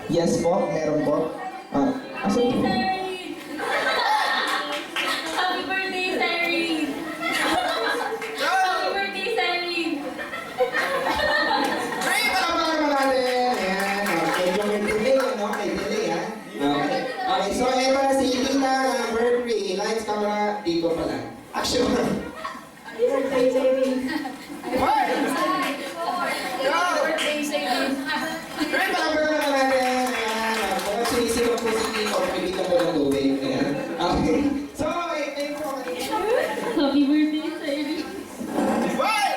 Yes po, meron po. Asan po? Happy birthday, Cyrene! Happy birthday, Cyrene! Ay, palamakan naman natin. Ayan. Medyo may delay, ano? May delay, ha? Okay. Okay, so ito na si Tina birthday. Lights, camera, dito pala. Action! Happy birthday, Cyrene! What? Happy birthday, Cyrene! Ay, palamakan naman natin. Ayan. Kung sinisilong po si Tito, pilitan mo ng tubig. Ayan. Okay. So, ayun po. Happy birthday, Cyrene! What?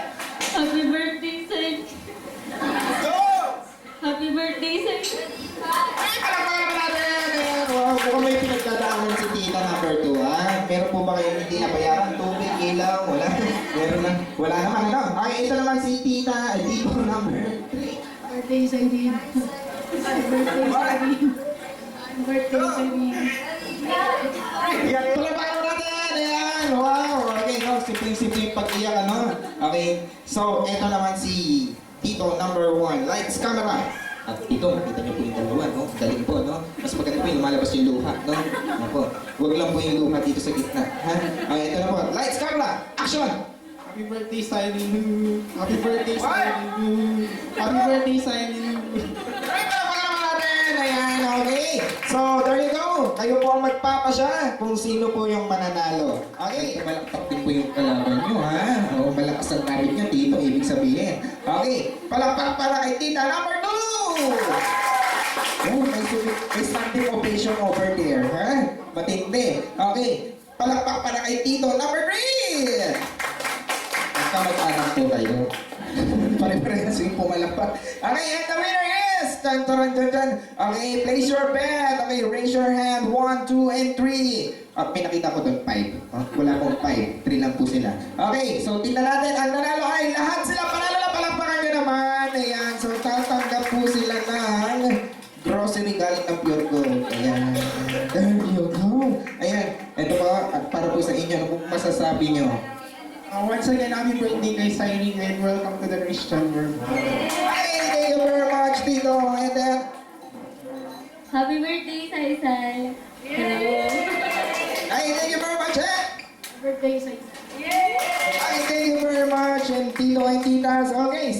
Happy birthday, Cyrene! Go! Happy birthday, Cyrene! Ay, palamakan naman natin. Ayan. Wow, mukhang may pinagdadaanan si Tita number 2, ha? Meron po ba kayo hindi nabayaran? Tubig, ilaw, wala. Meron na. Wala naman, ano? Okay, ito naman si Tita, Tito number 3. Birthday, Cyrene! Happy birthday, Cyrene! Happy birthday, Cyrene! Yan, palabakan natin! Ayan! Wow! Okay, no? Simpleng-simpleng pag-iyak, ano? Okay, so, ito naman si Tito number 1. Lights, camera! At ito, nakita niyo po yung dalawa, no? Galing po, no? Mas maganda po yung lumalabas yung luha, no? Ano po? Huwag lang po yung luha dito sa gitna, ha? Okay, ito na po. Lights, camera! Action! Happy birthday, Cyrene! Happy birthday, Cyrene! Happy birthday, Cyrene! Ay, palabakan naman natin! Ayan, okay. So, there you go. Kayo po ang magpapasya kung sino po yung mananalo. Okay, malakpak din po yung kalaban nyo, ha? O, malakas ang tarik nyo dito, ibig sabihin. Okay, palakpak para kay Tita number 2! Oh, may standing ovation over there, ha? Matindi. Okay, palakpak para kay Tito number 3! Magkamag-anak po kayo. Pare-parehas yung pumalakpak. Okay, and the winner is... Okay, place your bet. Okay, raise your hand. 1, 2, and 3. Pinakita ko doon 5. Wala pong 5. 3 lang po sila. Okay, so tingnan natin. Ang nanalo ay lahat sila panalo na palakpakan nyo naman. Ayan, so tatanggap po sila ng grocery galing ng Pure Gold. Ayan. There you go. Ayan, ito pa. At para po sa inyo, ano pong masasabi nyo? Once again, happy birthday kay Cyrene and welcome to the Christian world. Hey, thank you very much, Tito. And then, Happy birthday, Sai-Sai! Hello! hey, thank you very much, eh? Birthday, Sai-Sai! Hey, thank you very much, and Tito and Titas. Okay.